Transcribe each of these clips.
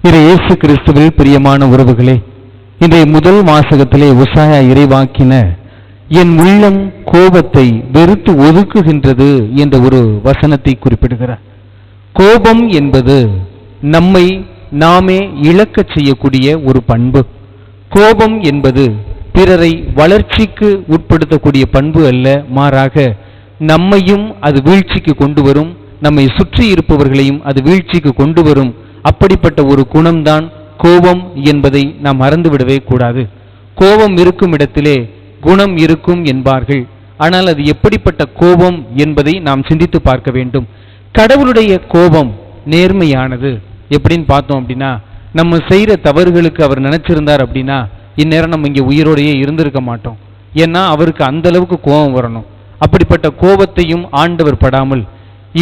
இது இயேசு கிறிஸ்துவில் பிரியமான உறவுகளே, இன்றைய முதல் வாசகத்திலே உசாயா இறைவாக்கினர் என் உள்ளம் கோபத்தை வெறுத்து ஒதுக்குகின்றது என்ற ஒரு வசனத்தை குறிப்பிடுகிறார். கோபம் என்பது நம்மை நாமே இழக்கச் செய்யக்கூடிய ஒரு பண்பு. கோபம் என்பது பிறரை வளர்ச்சிக்கு உட்படுத்தக்கூடிய பண்பு அல்ல, மாறாக நம்மையும் அது வீழ்ச்சிக்கு கொண்டு வரும், நம்மை சுற்றி இருப்பவர்களையும் அது வீழ்ச்சிக்கு கொண்டு வரும். அப்படிப்பட்ட ஒரு குணம்தான் கோபம் என்பதை நாம் மறந்துவிடவே கூடாது. கோபம் இருக்கும் இடத்திலே குணம் இருக்கும் என்பார்கள். ஆனால் அது எப்படிப்பட்ட கோபம் என்பதை நாம் சிந்தித்து பார்க்க வேண்டும். கடவுளுடைய கோபம் நேர்மையானது. எப்படின்னு பார்த்தோம் அப்படின்னா, நம்ம செய்கிற தவறுகளுக்கு அவர் நினைச்சிருந்தார் அப்படின்னா இந்நேரம் நம்ம இங்கே உயிரோடையே இருந்திருக்க மாட்டோம். ஏன்னா அவருக்கு அந்த அளவுக்கு கோபம் வரணும். அப்படிப்பட்ட கோபத்தையும் ஆண்டவர் படாமல்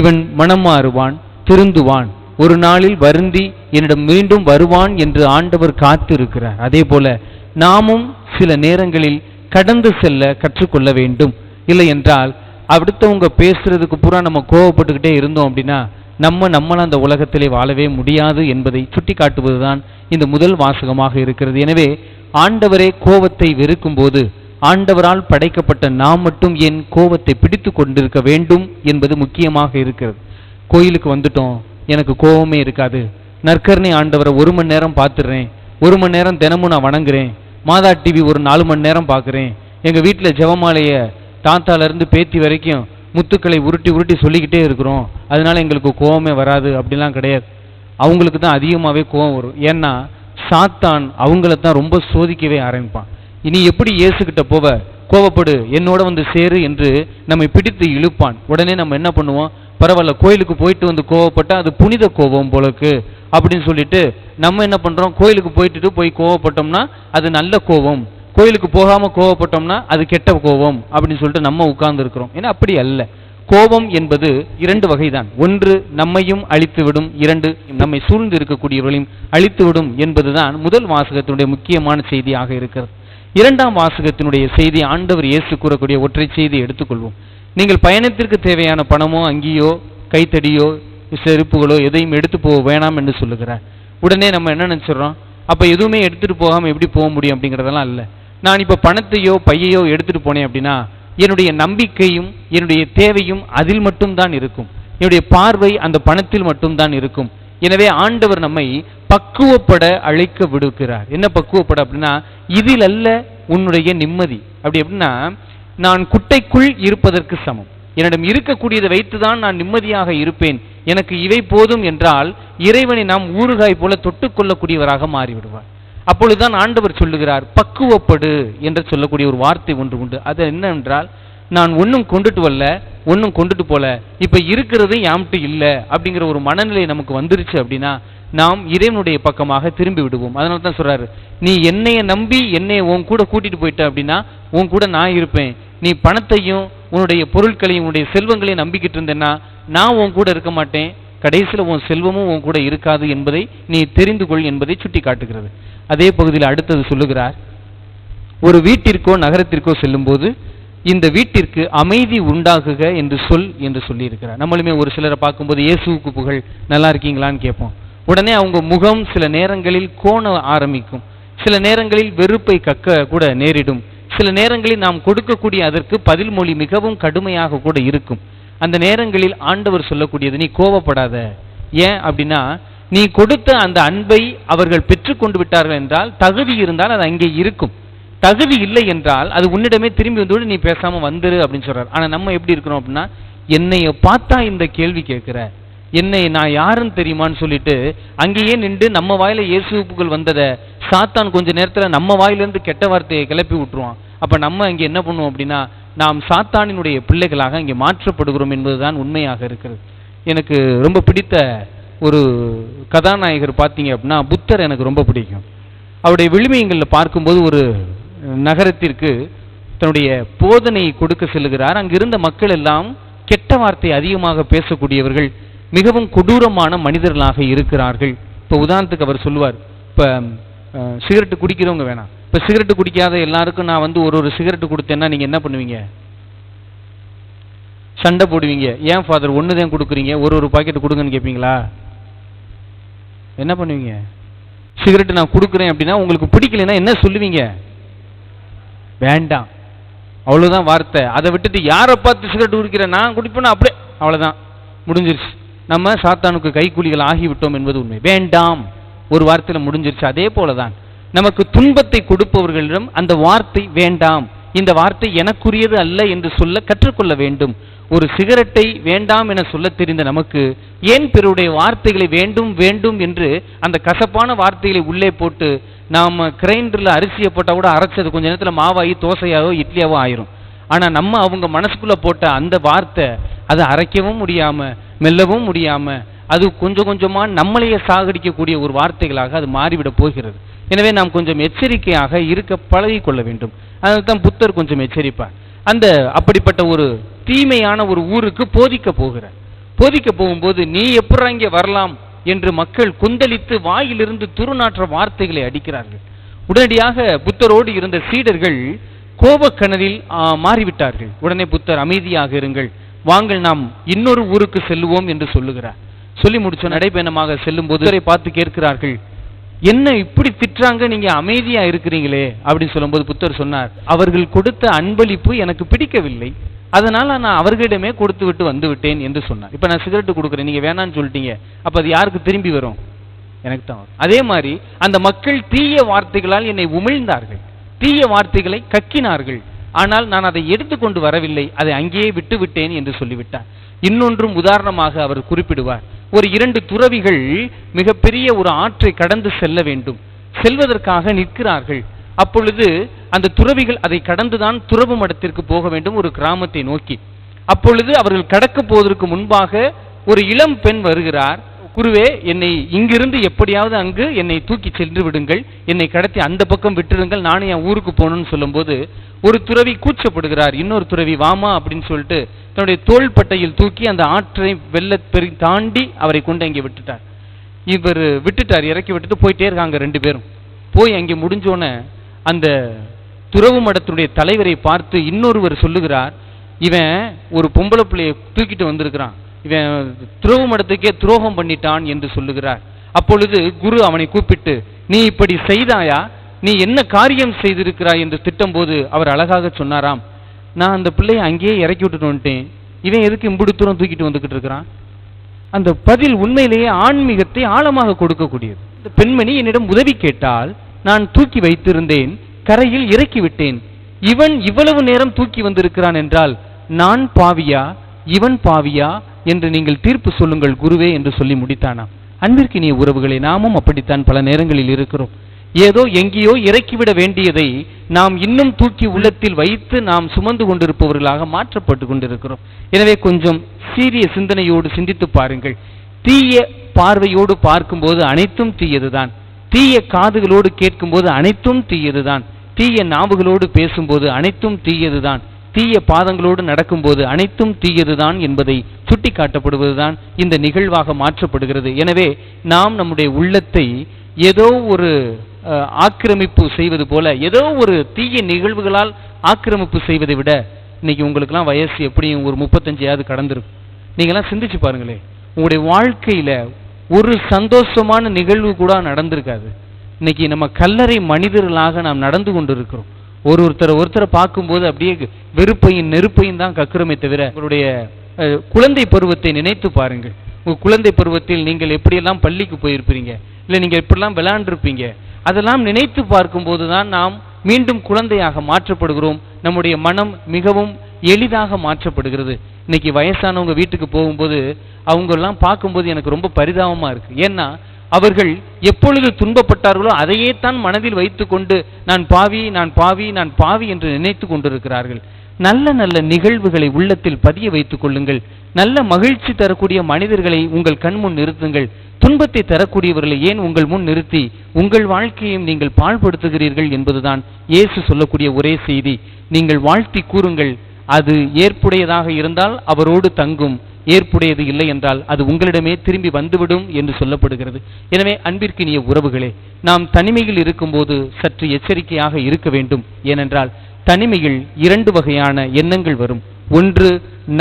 இவன் மனம் மாறுவான், திருந்துவான், ஒரு நாளில் வருந்தி என்னிடம் மீண்டும் வருவான் என்று ஆண்டவர் காத்து இருக்கிறார். அதே போல நாமும் சில நேரங்களில் கடந்து செல்ல கற்றுக்கொள்ள வேண்டும். இல்லை என்றால் அடுத்தவங்க பேசுறதுக்கு பூரா நம்ம கோவப்பட்டுக்கிட்டே இருந்தோம் அப்படின்னா நம்மளால் அந்த உலகத்திலே வாழவே முடியாது என்பதை சுட்டி காட்டுவதுதான் இந்த முதல் வாசகமாக இருக்கிறது. எனவே ஆண்டவரே கோபத்தை வெறுக்கும் போது ஆண்டவரால் படைக்கப்பட்ட நாம் மட்டும் ஏன் கோபத்தை பிடித்து கொண்டிருக்க வேண்டும் என்பது முக்கியமாக இருக்கிறது. கோயிலுக்கு வந்துட்டோம், எனக்கு கோபமே இருக்காது, நற்கருணை ஆண்டவரை 1 மணி நேரம் பார்த்துடுறேன், 1 மணி நேரம் தினமும் நான் வணங்குறேன், மாதா டிவி ஒரு 4 மணி நேரம் பார்க்குறேன், எங்கள் வீட்டில் ஜெபமாலையை தாத்தாலேருந்து பேத்தி வரைக்கும் முத்துக்களை உருட்டி உருட்டி சொல்லிக்கிட்டே இருக்கிறோம், அதனால எங்களுக்கு கோபமே வராது அப்படிலாம் கிடையாது. அவங்களுக்கு தான் அதிகமாகவே கோபம் வரும். ஏன்னா சாத்தான் அவங்கள தான் ரொம்ப சோதிக்கவே ஆரம்பிப்பான். இனி எப்படி இயேசுகிட்ட போவ, கோபப்படு, என்னோட வந்து சேரு என்று நம்மை பிடித்து இழுப்பான். உடனே நம்ம என்ன பண்ணுவோம், பரவாயில்ல கோயிலுக்கு போயிட்டு வந்து கோவப்பட்டா அது புனித கோபம் போலக்கு அப்படின்னு சொல்லிட்டு நம்ம என்ன பண்றோம், கோயிலுக்கு போய் கோவப்பட்டோம்னா அது நல்ல கோபம், கோயிலுக்கு போகாம கோவப்பட்டோம்னா அது கெட்ட கோபம் அப்படின்னு சொல்லிட்டு நம்ம உட்கார்ந்து இருக்கிறோம். ஏன்னா அப்படி அல்ல. கோபம் என்பது 2 வகைதான். ஒன்று நம்மையும் அழித்துவிடும், 2 நம்மை சூழ்ந்து இருக்கக்கூடியவர்களையும் அழித்துவிடும் என்பதுதான் முதல் வாசகத்தினுடைய முக்கியமான செய்தியாக இருக்கிறது. 2ஆம் வாசகத்தினுடைய செய்தி ஆண்டவர் இயேசு கூறக்கூடிய ஒற்றை செய்தியை எடுத்துக்கொள்வோம். நீங்கள் பயணத்திற்கு தேவையான பணமோ அங்கியோ கைத்தடியோ செருப்புகளோ எதையும் எடுத்து போக வேணாம் என்று சொல்லுகிறார். உடனே நம்ம என்ன நினைச்சிடறோம், அப்ப எதுவுமே எடுத்துட்டு போகாம எப்படி போக முடியும் அப்படிங்கிறதெல்லாம் இல்லை. நான் இப்ப பணத்தையோ பையையோ எடுத்துட்டு போனேன் அப்படின்னா என்னுடைய நம்பிக்கையும் என்னுடைய தேவையும் அதில் மட்டும்தான் இருக்கும், என்னுடைய பார்வை அந்த பணத்தில் மட்டும்தான் இருக்கும். எனவே ஆண்டவர் நம்மை பக்குவப்பட அழைக்க விடுக்கிறார். என்ன பக்குவப்பட அப்படின்னா, இதில் அல்ல உன்னுடைய நிம்மதி. அப்படி எப்படின்னா, நான் குட்டைக்குள் இருப்பதற்கு சமம், என்னிடம் இருக்கக்கூடியதை வைத்துதான் நான் நிம்மதியாக இருப்பேன், எனக்கு இவை போதும் என்றால் இறைவனை நாம் ஊறுகாய் போல தொட்டுக்கொள்ளக்கூடியவராக மாறிவிடுவார். அப்பொழுதுதான் ஆண்டவர் சொல்லுகிறார் பக்குவப்படு என்று சொல்லக்கூடிய ஒரு வார்த்தை ஒன்று உண்டு. அது என்னவென்றால், நான் ஒன்றும் கொண்டுட்டு வரல, ஒன்றும் கொண்டுட்டு போல, இப்ப இருக்கிறது யாம்ட்டு இல்லை அப்படிங்கிற ஒரு மனநிலை நமக்கு வந்துருச்சு அப்படின்னா நாம் இறைவனுடைய பக்கமாக திரும்பி விடுவோம். அதனால தான் சொல்றாரு, நீ என்னைய நம்பி என்னைய உன் கூட கூட்டிட்டு போயிட்ட அப்படின்னா உன் கூட நான் இருப்பேன். நீ பணத்தையும் உன்னுடைய பொருட்களையும் உன்னுடைய செல்வங்களையும் நம்பிக்கிட்டு இருந்தேன்னா நான் உன் கூட இருக்க மாட்டேன், கடைசியில் உன் செல்வமும் உன் கூட இருக்காது என்பதை நீ தெரிந்து கொள் என்பதை சுட்டி காட்டுகிறது. அதே பகுதியில் அடுத்தது சொல்லுகிறார், ஒரு வீட்டிற்கோ நகரத்திற்கோ செல்லும் போது இந்த வீட்டிற்கு அமைதி உண்டாகுக என்று சொல் என்று சொல்லி இருக்கிறார். நம்மளுமே ஒரு சிலரை பார்க்கும்போது இயேசுவுக்கு புகழ், நல்லா இருக்கீங்களான்னு கேட்போம். உடனே அவங்க முகம் சில நேரங்களில் கோண ஆரம்பிக்கும், சில நேரங்களில் வெறுப்பை கக்க கூட நேரிடும், சில நேரங்களில் நாம் கொடுக்கக்கூடிய அதற்கு பதில் மொழி மிகவும் கடுமையாக கூட இருக்கும். அந்த நேரங்களில் ஆண்டவர் சொல்லக்கூடியது, நீ கோபப்படாத. ஏன் அப்படின்னா, நீ கொடுத்த அந்த அன்பை அவர்கள் பெற்றுக்கொண்டு விட்டார்கள் என்றால் தகுதி இருந்தால் அது அங்கே இருக்கும், தகுதி இல்லை என்றால் அது உன்னிடமே திரும்பி வந்து நீ பேசாம வந்துரு அப்படின்னு சொல்றாரு. ஆனா நம்ம எப்படி இருக்கிறோம் அப்படின்னா, என்னைய பார்த்தா இந்த கேள்வி கேட்கிற, என்னை நான் யாருன்னு தெரியுமான்னு சொல்லிட்டு அங்கேயே நின்று நம்ம வாயில இயேசுப்புகள் வந்ததை சாத்தான் கொஞ்ச நேரத்துல நம்ம வாயிலிருந்து கெட்ட வார்த்தையை கிளப்பி விட்டுருவான். அப்ப நம்ம இங்க என்ன பண்ணுவோம் அப்படின்னா, நாம் சாத்தானினுடைய பிள்ளைகளாக இங்கே மாற்றப்படுகிறோம் என்பதுதான் உண்மையாக இருக்கிறது. எனக்கு ரொம்ப பிடித்த ஒரு கதாநாயகர் பார்த்தீங்க அப்படின்னா புத்தர் எனக்கு ரொம்ப பிடிக்கும். அவருடைய விழுமியங்களில் பார்க்கும்போது ஒரு நகரத்திற்கு தன்னுடைய போதனையை கொடுக்க செல்லுகிறார். அங்கிருந்த மக்கள் எல்லாம் கெட்ட வார்த்தை அதிகமாக பேசக்கூடியவர்கள், மிகவும் கொடூரமான மனிதர்களாக இருக்கிறார்கள். இப்போ உதாரணத்துக்கு அவர் சொல்லுவார், இப்போ சிகரெட்டு குடிக்கிறவங்க வேணாம், இப்போ சிகரெட்டு குடிக்காத எல்லாருக்கும் நான் வந்து ஒரு சிகரெட்டு கொடுத்தேன்னா நீங்கள் என்ன பண்ணுவீங்க, சண்டை போடுவீங்க. ஏன் ஃபாதர் ஒன்று தான் கொடுக்குறீங்க, ஒரு பாக்கெட்டு கொடுங்கன்னு கேட்பீங்களா, என்ன பண்ணுவீங்க? சிகரெட் நான் கொடுக்குறேன் அப்படின்னா உங்களுக்கு பிடிக்கலைன்னா என்ன சொல்லுவீங்க? வேண்டாம், அவ்வளவுதான் வார்த்தை. அதை விட்டுட்டு யாரை பார்த்து சிகரெட் குடிக்கிறேன் நான் குடிப்பேன்னா அப்படியே அவ்வளவுதான், முடிஞ்சிருச்சு. நம்ம சாத்தானுக்கு கைக்கூலிகள் ஆகிவிட்டோம் என்பது உண்மை. வேண்டாம் ஒரு வார்த்தையில முடிஞ்சிருச்சு. அதே போலதான் நமக்கு துன்பத்தை கொடுப்பவர்களிடம் அந்த வார்த்தை வேண்டாம், இந்த வார்த்தை எனக்குரியது அல்ல என்று சொல்ல கற்றுக்கொள்ள வேண்டும். ஒரு சிகரெட்டை வேண்டாம் என சொல்ல தெரிந்த நமக்கு ஏன் பிறருடைய வார்த்தைகளை வேண்டும் வேண்டும் என்று அந்த கசப்பான வார்த்தைகளை உள்ளே போட்டு நாம் கிரைண்டரில் அரிசியை போட்டால் கூட அரைச்சது கொஞ்ச நேரத்தில் மாவாகி தோசையாவோ இட்லியாவோ ஆயிரும். ஆனால் நம்ம அவங்க மனசுக்குள்ளே போட்ட அந்த வார்த்தை அதை அரைக்கவும் முடியாமல் மெல்லவும் முடியாமல் அது கொஞ்சம் கொஞ்சமாக நம்மளையே சாகடிக்கக்கூடிய ஒரு வார்த்தைகளாக அது மாறிவிட போகிறது. எனவே நாம் கொஞ்சம் எச்சரிக்கையாக இருக்க பழகி கொள்ள வேண்டும். அதுதான் புத்தர் கொஞ்சம் எச்சரிப்பார். அந்த அப்படிப்பட்ட ஒரு தீமையான ஒரு ஊருக்கு போதிக்க போகும்போது நீ எப்படா இங்கே வரலாம் என்று மக்கள் கொந்தளித்து வாயிலிருந்து துருநாற்ற வார்த்தைகளை அடிக்கிறார்கள். உடனடியாக புத்தரோடு இருந்த சீடர்கள் கோபக்கணலில் மாறிவிட்டார்கள். உடனே புத்தர் அமைதியாக இருங்கள், வாங்கள் நாம் இன்னொரு ஊருக்கு செல்லுவோம் என்று சொல்லுகிறார். சொல்லி முடிச்ச நடைபயணமாக செல்லும் போது பார்த்து கேட்கிறார்கள், என்ன இப்படி திட்டுறாங்க, நீங்க அமைதியா இருக்கிறீங்களே அப்படின்னு சொல்லும்போது புத்தர் சொன்னார், அவர்கள் கொடுத்த அன்பளிப்பு எனக்கு பிடிக்கவில்லை, அதனால நான் அவர்களிடமே கொடுத்து விட்டு வந்து விட்டேன் என்று சொன்னார். இப்ப நான் சிகரெட் கொடுக்குறேன், நீங்க வேணான்னு சொல்லிட்டீங்க, அப்ப அது யாருக்கு திரும்பி வரும்? எனக்கு தான் வரும். அதே மாதிரி அந்த மக்கள் தீய வார்த்தைகளால் என்னை உமிழ்ந்தார்கள், தீய வார்த்தைகளை கக்கினார்கள், ஆனால் நான் அதை எடுத்துக்கொண்டு வரவில்லை, அதை அங்கேயே விட்டு விட்டேன் என்று சொல்லிவிட்டார். இன்னொன்றும் உதாரணமாக அவர் குறிப்பிடுவார். ஒரு 2 துறவிகள் மிகப்பெரிய ஒரு ஆற்றை கடந்து செல்ல வேண்டும், செல்வதற்காக நிற்கிறார்கள். அப்பொழுது அந்த துறவிகள் அதை கடந்துதான் துறவு மடத்திற்கு போக வேண்டும், ஒரு கிராமத்தை நோக்கி. அப்பொழுது அவர்கள் கடக்க போவதற்கு முன்பாக ஒரு இளம் பெண் வருகிறார். குருவே, என்னை இங்கிருந்து எப்படியாவது அங்கு என்னை தூக்கி சென்று விடுங்கள், என்னை கடத்தி அந்த பக்கம் விட்டுருங்கள், நானே என் ஊருக்கு போகணும்னு சொல்லும்போது ஒரு துறவி கூச்சப்படுகிறார். இன்னொரு துறவி வாமா அப்படின்னு சொல்லிட்டு தன்னுடைய தோள்பட்டையில் தூக்கி அந்த ஆற்றை வெள்ளப்பெரி தாண்டி அவரை கொண்டு அங்கே விட்டுட்டார். இவர் விட்டுட்டார், இறக்கி விட்டுட்டு போயிட்டே இருக்காங்க 2 பேரும். போய் அங்கே முடிஞ்சோன்னே அந்த துறவு மடத்துடைய தலைவரை பார்த்து இன்னொருவர் சொல்லுகிறார், இவன் ஒரு பொம்பளை பிள்ளையை தூக்கிட்டு வந்திருக்கிறான், இவன் துறவு மடத்துக்கே துரோகம் பண்ணிட்டான் என்று சொல்லுகிறார். அப்பொழுது குரு அவனை கூப்பிட்டு, நீ இப்படி செய்தாயா, நீ என்ன காரியம் செய்திருக்கிறாய் என்று திட்டும் போது அவர் அழகாக சொன்னாராம், நான் அந்த பிள்ளையை அங்கேயே இறக்கி விட்டுட்டு வந்துட்டேன், இவன் எதுக்கு இம்புடு தூரம் தூக்கிட்டு வந்துகிட்டு இருக்கிறான். அந்த பதில் உண்மையிலேயே ஆன்மீகத்தை ஆழமாக கொடுக்கக்கூடியது. இந்த பெண்மணி என்னிடம் உதவி கேட்டால் நான் தூக்கி வைத்திருந்தேன், கரையில் இறக்கி விட்டேன், இவன் இவ்வளவு நேரம் தூக்கி வந்திருக்கிறான் என்றால் நான் பாவியா இவன் பாவியா என்று நீங்கள் தீர்ப்பு சொல்லுங்கள் குருவே என்று சொல்லி முடித்தானாம். அன்பிற்கினிய உறவுகளை, நாமும் அப்படித்தான் பல நேரங்களில் இருக்கிறோம். ஏதோ எங்கேயோ இறக்கிவிட வேண்டியதை நாம் இன்னும் தூக்கி உள்ளத்தில் வைத்து நாம் சுமந்து கொண்டிருப்பவர்களாக மாற்றப்பட்டு கொண்டிருக்கிறோம். எனவே கொஞ்சம் சீரிய சிந்தனையோடு சிந்தித்து பாருங்கள். தீய பார்வையோடு பார்க்கும்போது அனைத்தும் தீயதுதான், தீய காதுகளோடு கேட்கும்போது அனைத்தும் தீயதுதான், தீய நாவுகளோடு பேசும்போது அனைத்தும் தீயதுதான், தீய பாதங்களோடு நடக்கும்போது அனைத்தும் தீயதுதான் என்பதை சுட்டி காட்டப்படுவதுதான் இந்த நிகழ்வாக மாற்றப்படுகிறது. எனவே நாம் நம்முடைய உள்ளத்தை ஏதோ ஒரு ஆக்கிரமிப்பு செய்வது போல, ஏதோ ஒரு தீய நிகழ்வுகளால் ஆக்கிரமிப்பு செய்வதை விட, இன்னைக்கு உங்களுக்கெல்லாம் வயசு எப்படியும் ஒரு 35 கடந்திருக்கும். நீங்களாம் சிந்திச்சு பாருங்களே, உங்களுடைய வாழ்க்கையில ஒரு சந்தோஷமான நிகழ்வு கூட நடந்திருக்காது. இன்னைக்கு நம்ம கல்லறை மனிதர்களாக நாம் நடந்து கொண்டு இருக்கிறோம். ஒருத்தரை பார்க்கும்போது அப்படியே வெறுப்பையும் நெருப்பையும் தான் கக்குறமே தவிர, உங்களுடைய குழந்தை பருவத்தை நினைத்து பாருங்கள். உங்கள் குழந்தை பருவத்தில் நீங்கள் எப்படியெல்லாம் பள்ளிக்கு போயிருப்பீங்க, இல்லை நீங்கள் எப்படிலாம் விளையாண்டுருப்பீங்க, அதெல்லாம் நினைத்து பார்க்கும்போது தான் நாம் மீண்டும் குழந்தையாக மாற்றப்படுகிறோம். நம்முடைய மனம் மிகவும் எளிதாக மாற்றப்படுகிறது. இன்னைக்கு வயசானவங்க வீட்டுக்கு போகும்போது அவங்கெல்லாம் பார்க்கும்போது எனக்கு ரொம்ப பரிதாபமாக இருக்குது. ஏன்னா அவர்கள் எப்பொழுது துன்பப்பட்டார்களோ அதையே தான் மனதில் வைத்து கொண்டு நான் பாவி நான் பாவி நான் பாவி என்று நினைத்து கொண்டிருக்கிறார்கள். நல்ல நல்ல நிகழ்வுகளை உள்ளத்தில் பதிய வைத்துக் கொள்ளுங்கள். நல்ல மகிழ்ச்சி தரக்கூடிய மனிதர்களை உங்கள் கண் முன் நிறுத்துங்கள். துன்பத்தை தரக்கூடியவர்களை ஏன் உங்கள் முன் நிறுத்தி உங்கள் வாழ்க்கையையும் நீங்கள் பாழ்படுத்துகிறீர்கள் என்பதுதான் இயேசு சொல்லக்கூடிய ஒரே செய்தி. நீங்கள் வாழ்த்தி கூறுங்கள், அது ஏற்புடையதாக இருந்தால் அவரோடு தங்கும், ஏற்புடையது இல்லை என்றால் அது உங்களிடமே திரும்பி வந்துவிடும் என்று சொல்லப்படுகிறது. எனவே அன்பிற்கினிய உறவுகளே, நாம் தனிமையில் இருக்கும்போது சற்று எச்சரிக்கையாக இருக்க வேண்டும். ஏனென்றால் தனிமையில் 2 வகையான எண்ணங்கள் வரும். ஒன்று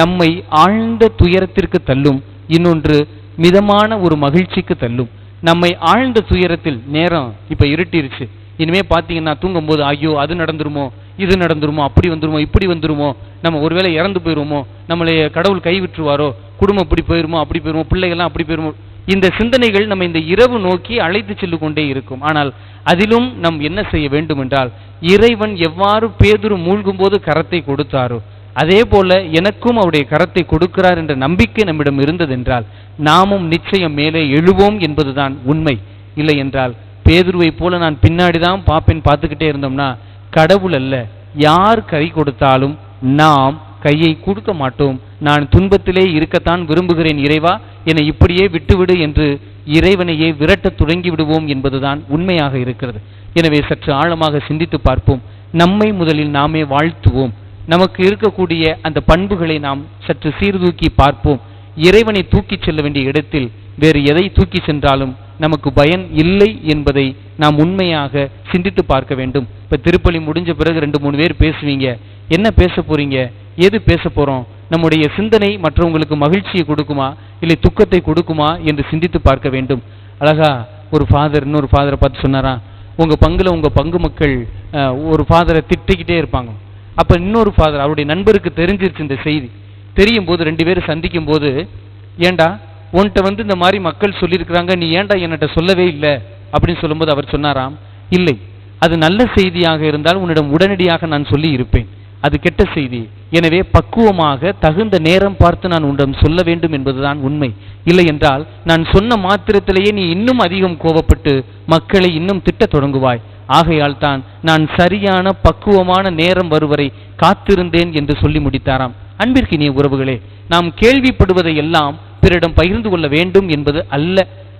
நம்மை ஆழ்ந்த துயரத்திற்கு தள்ளும், இன்னொன்று மிதமான ஒரு மகிழ்ச்சிக்கு தள்ளும். நம்மை ஆழ்ந்த துயரத்தில் நேரம் இப்ப இருட்டிருச்சு, இனிமே பாத்தீங்கன்னா தூங்கும்போது ஐயோ அது நடந்துருமோ, இது நடந்துருமோ, அப்படி வந்துருமோ, இப்படி வந்துருமோ, நம்ம ஒருவேளை இறந்து போயிருமோ, நம்மளை கடவுள் கைவிட்டுருவாரோ, குடும்பம் இப்படி போயிருமோ, அப்படி போயிருமோ, பிள்ளைகள்லாம் அப்படி போயிருமோ, இந்த சிந்தனைகள் நம்ம இந்த இரவு நோக்கி அழைத்து செல்லு கொண்டே இருக்கும். ஆனால் அதிலும் நாம் என்ன செய்ய வேண்டும் என்றால், இறைவன் எவ்வாறு பேதுரு மூழ்கும் போது கரத்தை கொடுத்தாரோ அதே போல எனக்கும் அவருடைய கரத்தை கொடுக்கிறார் என்ற நம்பிக்கை நம்மிடம் இருந்ததென்றால் நாமும் நிச்சயம் மேலே எழுவோம் என்பதுதான் உண்மை. இல்லை என்றால் பேதுருவை போல நான் பின்னாடிதான் பார்த்துக்கிட்டே இருந்தோம்னா கடவுள் அல்ல, யார் கை கொடுத்தாலும் நாம் கையை கொடுக்க மாட்டோம். நான் துன்பத்திலே இருக்கத்தான் விரும்புகிறேன் இறைவா, என்னை இப்படியே விட்டுவிடு என்று இறைவனையே விரட்ட தொடங்கி விடுவோம் என்பதுதான் உண்மையாக இருக்கிறது. எனவே சற்று ஆழமாக சிந்தித்து பார்ப்போம். நம்மை முதலில் நாமே வாழ்த்துவோம். நமக்கு இருக்கக்கூடிய அந்த பண்புகளை நாம் சற்று சீர்தூக்கி பார்ப்போம். இறைவனை தூக்கி செல்ல வேண்டிய இடத்தில் வேறு எதை தூக்கி சென்றாலும் நமக்கு பயன் இல்லை என்பதை நாம் உண்மையாக சிந்தித்து பார்க்க வேண்டும். இப்ப திருப்பலி முடிஞ்ச பிறகு 2-3 பேர் பேசுவீங்க, என்ன பேச போறீங்க, எது பேச போறோம், நம்முடைய சிந்தனை மற்றவங்களுக்கு மகிழ்ச்சியை கொடுக்குமா இல்லை துக்கத்தை கொடுக்குமா என்று சிந்தித்து பார்க்க வேண்டும். அழகா ஒரு ஃபாதர் இன்னொரு ஃபாதரை பார்த்து சொன்னாரா, உங்க பங்குல உங்க பங்கு மக்கள் ஒரு ஃபாதரை திட்டிக்கிட்டே இருப்பாங்க. அப்ப இன்னொரு ஃபாதர் அவருடைய நண்பருக்கு தெரிஞ்சிருச்சு இந்த செய்தி. தெரியும் போது 2 பேரும் சந்திக்கும் போது, ஏண்டா உன்கிட்ட இந்த மாதிரி மக்கள் சொல்லியிருக்கிறாங்க, நீ ஏண்டா என்கிட்ட சொல்லவே இல்லை அப்படின்னு சொல்லும்போது அவர் சொன்னாராம், இல்லை அது நல்ல செய்தியாக இருந்தால் உன்னிடம் உடனடியாக நான் சொல்லி இருப்பேன், அது கெட்ட செய்தி, எனவே பக்குவமாக தகுந்த நேரம் பார்த்து நான் உன்னிடம் சொல்ல வேண்டும் என்பதுதான் உண்மை. இல்லை என்றால் நான் சொன்ன மாத்திரத்திலேயே நீ இன்னும் அதிகம் கோபப்பட்டு மக்களை இன்னும் திட்டத் தொடங்குவாய். ஆகையால் தான் நான் சரியான பக்குவமான நேரம் வருவரை காத்திருந்தேன் என்று சொல்லி முடித்தாராம். அன்பிற்கினிய உறவுகளே, நாம் கேள்விப்படுவதை எல்லாம் பிறரிடம் பகிர்ந்து கொள்ள வேண்டும் என்பது அல்ல.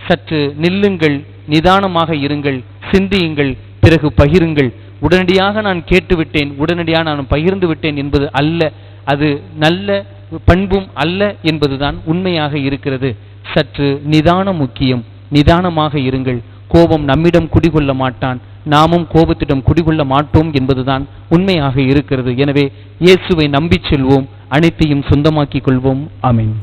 சற்று நில்லுங்கள், நிதானமாக இருங்கள், சிந்தியுங்கள், பிறகு பகிருங்கள். உடனடியாக நான் கேட்டுவிட்டேன், உடனடியாக நான் பகிர்ந்து விட்டேன் என்பது அல்ல, அது நல்ல பண்பும் அல்ல என்பதுதான் உண்மையாக இருக்கிறது. சற்று நிதானம் முக்கியம். நிதானமாக இருங்கள். கோபம் நம்மிடம் குடிகொள்ள மாட்டான், நாமும் கோபத்திடம் குடிகொள்ள மாட்டோம் என்பதுதான் உண்மையாக இருக்கிறது. எனவே இயேசுவை நம்பிச் செல்வோம், அனைத்தையும் சொந்தமாக்கிக் கொள்வோம். ஆமென்.